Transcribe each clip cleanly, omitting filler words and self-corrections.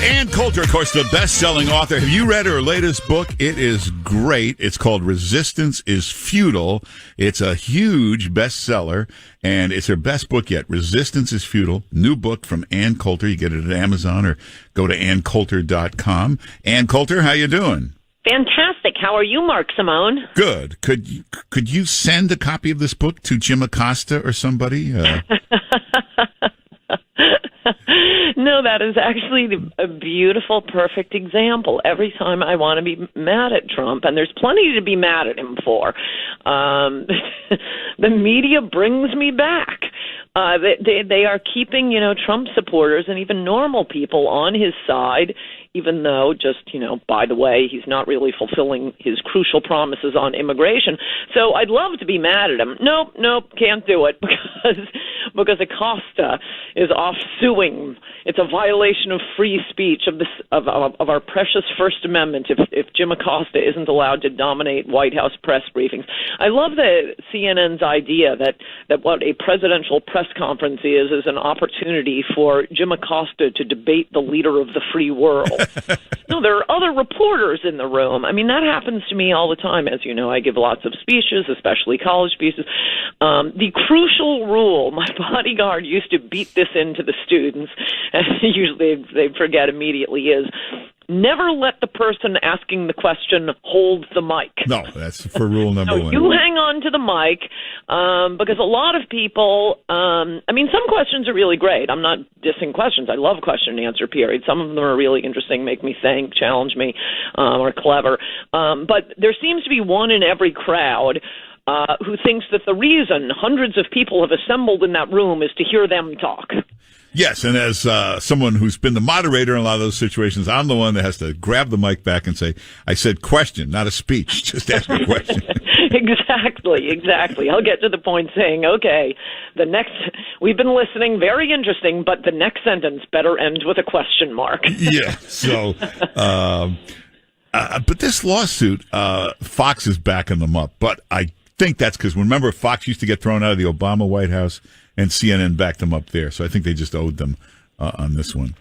Ann Coulter, of course, the best-selling author. Have you read her latest book? It is great. It's called Resistance is Futile. It's a huge bestseller, and it's her best book yet. Resistance is Futile. New book from Ann Coulter. You get it at Amazon or go to anncoulter.com. Ann Coulter, how you doing? Fantastic. How are you, Mark Simone? Good. Could you send a copy of this book to Jim Acosta or somebody? No, that is actually a beautiful, perfect example. Every time I want to be mad at Trump, and there's plenty to be mad at him for, the media brings me back. They are keeping, Trump supporters and even normal people on his side, even though by the way, he's not really fulfilling his crucial promises on immigration. So I'd love to be mad at him. Nope, can't do it because Acosta is off suing. It's a violation of free speech of our precious First Amendment if Jim Acosta isn't allowed to dominate White House press briefings. I love the CNN's idea that what a presidential press conference is an opportunity for Jim Acosta to debate the leader of the free world. No, there are other reporters in the room. I mean, that happens to me all the time. As you know, I give lots of speeches, especially college speeches. The crucial rule, my bodyguard used to beat this into the students, and usually they forget immediately, is never let the person asking the question hold the mic. No, that's for rule number one. You hang on to the mic because a lot of people, some questions are really great. I'm not dissing questions. I love question and answer period. Some of them are really interesting, make me think, challenge me, are clever. But there seems to be one in every crowd who thinks that the reason hundreds of people have assembled in that room is to hear them talk. Yes, and as someone who's been the moderator in a lot of those situations, I'm the one that has to grab the mic back and say, I said question, not a speech. Just ask a question. Exactly. I'll get to the point saying, okay, we've been listening, very interesting, but the next sentence better end with a question mark. Yeah, so, but this lawsuit, Fox is backing them up, but I think that's because, remember, Fox used to get thrown out of the Obama White House, and CNN backed them up there. So I think they just owed them on this one.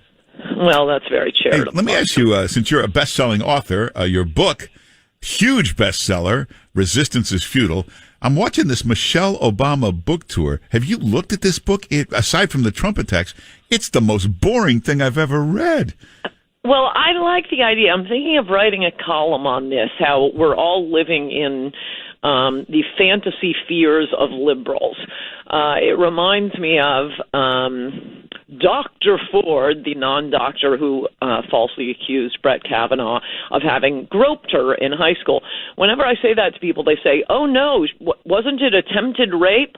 Well, that's very charitable. Hey, let me ask you, since you're a best-selling author, your book, huge bestseller, Resistance is Futile. I'm watching this Michelle Obama book tour. Have you looked at this book? Aside from the Trump attacks, it's the most boring thing I've ever read. Well, I like the idea. I'm thinking of writing a column on this, how we're all living in the fantasy fears of liberals. It reminds me of Dr. Ford, the non-doctor who falsely accused Brett Kavanaugh of having groped her in high school. Whenever I say that to people, they say, oh, no, wasn't it attempted rape?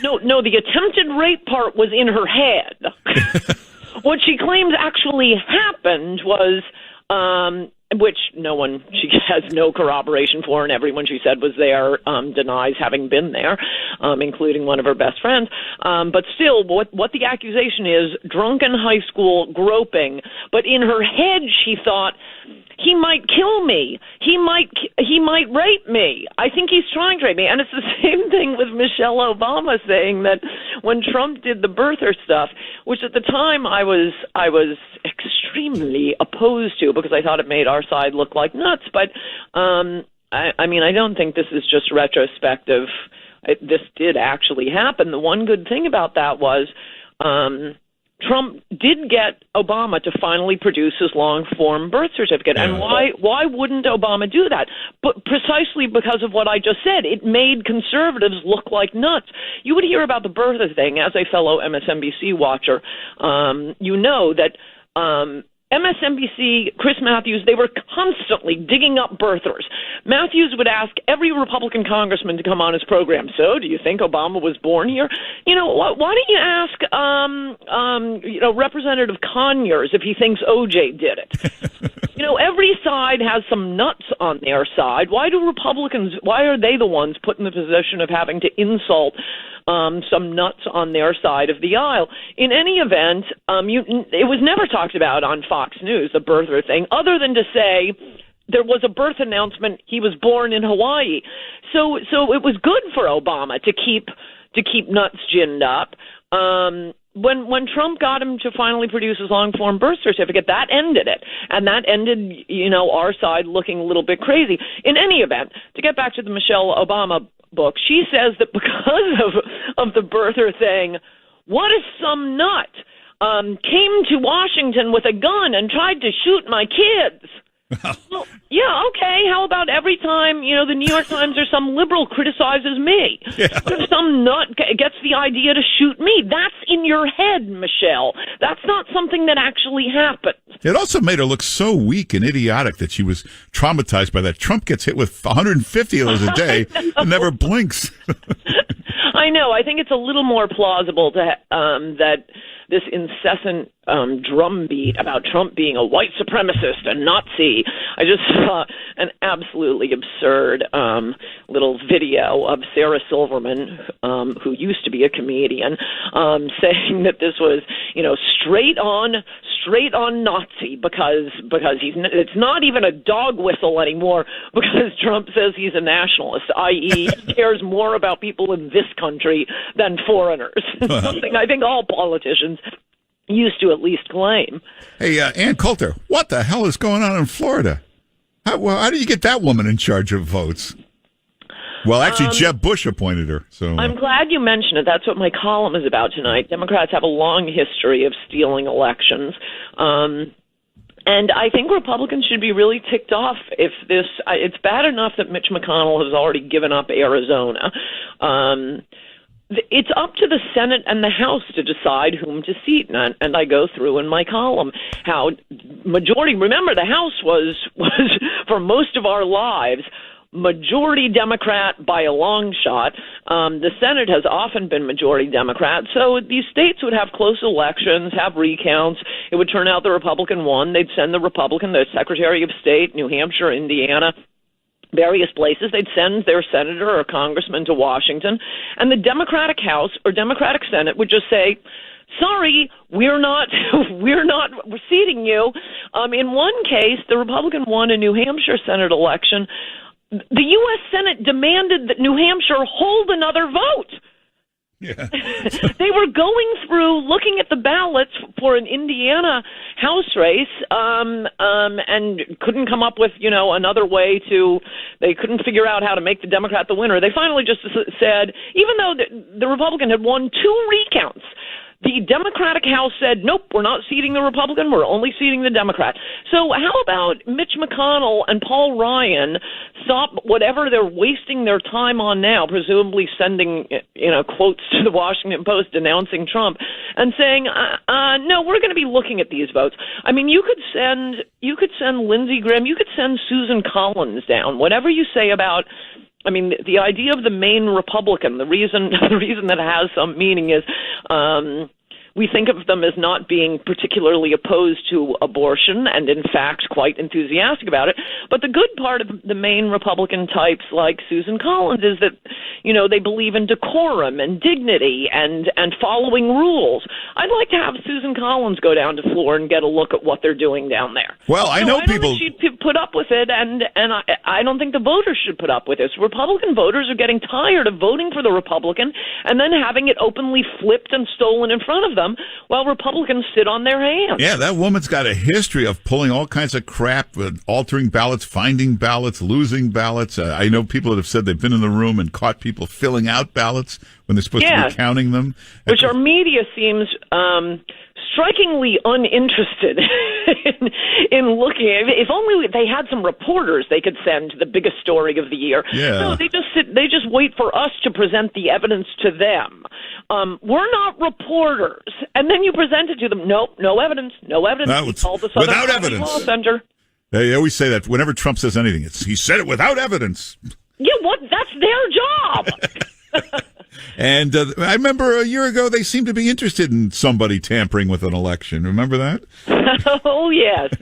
No, the attempted rape part was in her head. What she claims actually happened was which she has no corroboration for, and everyone she said was there denies having been there, including one of her best friends. But still, what the accusation is, drunken high school groping, but in her head she thought, he might kill me. He might rape me. I think he's trying to rape me. And it's the same thing with Michelle Obama saying that when Trump did the birther stuff, which at the time I was extremely opposed to because I thought it made our side look like nuts. But I don't think this is just retrospective. This did actually happen. The one good thing about that was Trump did get Obama to finally produce his long-form birth certificate. And why wouldn't Obama do that? But precisely because of what I just said. It made conservatives look like nuts. You would hear about the birther thing. As a fellow MSNBC watcher, you know that MSNBC, Chris Matthews, they were constantly digging up birthers. Matthews would ask every Republican congressman to come on his program. So, do you think Obama was born here? Why don't you ask, Representative Conyers if he thinks OJ did it? Every side has some nuts on their side. Why are they the ones put in the position of having to insult some nuts on their side of the aisle? In any event, it was never talked about on Fox News, the birther thing, other than to say there was a birth announcement. He was born in Hawaii. So it was good for Obama to keep nuts ginned up. when Trump got him to finally produce his long-form birth certificate, that ended it. And that ended, our side looking a little bit crazy. In any event, to get back to the Michelle Obama book, she says that because of the birther thing, what if some nut came to Washington with a gun and tried to shoot my kids? Well, yeah, okay. How about every time, the New York Times or some liberal criticizes me? Yeah. What if some nut gets the idea to shoot me? That's in your head, Michelle. That's not something that actually happened. It also made her look so weak and idiotic that she was traumatized by that. Trump gets hit with 150 of those a day and never blinks. I know. I think it's a little more plausible to that this incessant drumbeat about Trump being a white supremacist and Nazi. I just saw an absolutely absurd little video of Sarah Silverman, who used to be a comedian, saying that this was, straight on Nazi because it's not even a dog whistle anymore because Trump says he's a nationalist, i.e. he cares more about people in this country than foreigners. Something I think all politicians used to at least claim. Hey, Ann Coulter, what the hell is going on in Florida? How do you get that woman in charge of votes? Well, actually, Jeb Bush appointed her. So I'm glad you mentioned it. That's what my column is about tonight. Democrats have a long history of stealing elections. And I think Republicans should be really ticked off if this. It's bad enough that Mitch McConnell has already given up Arizona. It's up to the Senate and the House to decide whom to seat. And I go through in my column how majority, remember the House was for most of our lives, majority Democrat by a long shot. The Senate has often been majority Democrat. So these states would have close elections, have recounts. It would turn out the Republican won. They'd send the Republican, the Secretary of State, New Hampshire, Indiana, various places. They'd send their senator or congressman to Washington, and the Democratic House or Democratic Senate would just say, sorry, we're not seating you. In one case, the Republican won a New Hampshire Senate election. The U.S. Senate demanded that New Hampshire hold another vote. Yeah. They were going through looking at the ballots for an Indiana House race and couldn't come up with, another way they couldn't figure out how to make the Democrat the winner. They finally just said, even though the Republican had won 2 recounts, the Democratic House said, nope, we're not seating the Republican, we're only seating the Democrat. So how about Mitch McConnell and Paul Ryan stop whatever they're wasting their time on now, presumably sending, quotes to the Washington Post denouncing Trump, and saying, no, we're going to be looking at these votes. I mean, you could send Lindsey Graham, you could send Susan Collins down, whatever you say about. I mean, the idea of the Maine Republican, the reason that it has some meaning is we think of them as not being particularly opposed to abortion and, in fact, quite enthusiastic about it. But the good part of the Maine Republican types like Susan Collins is that, they believe in decorum and dignity and following rules. I'd like to have Susan Collins go down to Florida and get a look at what they're doing down there. Well, I know people. I don't think she'd put up with it, and I don't think the voters should put up with this. Republican voters are getting tired of voting for the Republican and then having it openly flipped and stolen in front of them while Republicans sit on their hands. Yeah, that woman's got a history of pulling all kinds of crap, altering ballots, finding ballots, losing ballots. I know people that have said they've been in the room and caught people filling out ballots when they're supposed to be counting them. Which our media seems strikingly uninterested in looking. If only they had some reporters they could send to the biggest story of the year. Yeah. No, they just wait for us to present the evidence to them. We're not reporters. And then you present it to them. Nope, no evidence. No evidence. No, it's without evidence. Law Center. They always say that whenever Trump says anything, he said it without evidence. Yeah, that's their job. And I remember a year ago they seemed to be interested in somebody tampering with an election. Remember that? Oh, yes.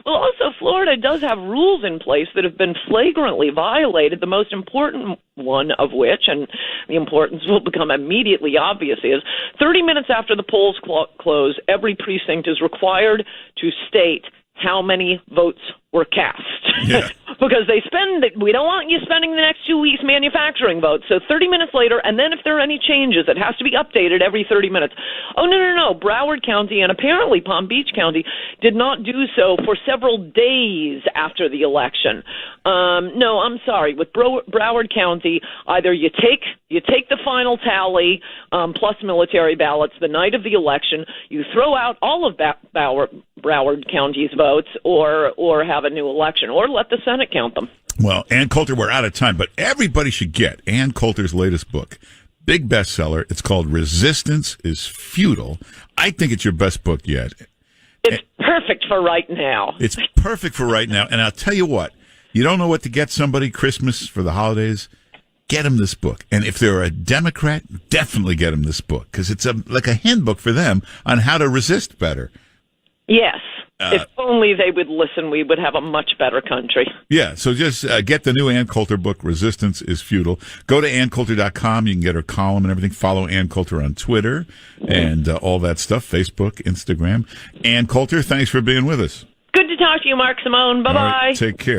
Well, also, Florida does have rules in place that have been flagrantly violated, the most important one of which, and the importance will become immediately obvious, is 30 minutes after the polls close, every precinct is required to state how many votes were cast. Yeah. because we don't want you spending the next 2 weeks manufacturing votes. So 30 minutes later, and then if there are any changes, it has to be updated every 30 minutes. Oh, no. Broward County and apparently Palm Beach County did not do so for several days after the election. No, I'm sorry. With Broward County, either you take the final tally plus military ballots the night of the election, you throw out all of Broward County's votes, or have a new election, or let the Senate count them. Well, Ann Coulter, we're out of time, but everybody should get Ann Coulter's latest book. Big bestseller. It's called Resistance is Futile. I think it's your best book yet. It's perfect for right now. It's perfect for right now. And I'll tell you what, you don't know what to get somebody Christmas for the holidays? Get them this book. And if they're a Democrat, definitely get them this book, because it's like a handbook for them on how to resist better. Yes. If only they would listen, we would have a much better country. Yeah, so just get the new Ann Coulter book, Resistance is Futile. Go to AnnCoulter.com. You can get her column and everything. Follow Ann Coulter on Twitter and all that stuff, Facebook, Instagram. Ann Coulter, thanks for being with us. Good to talk to you, Mark Simone. Bye-bye. All right, take care.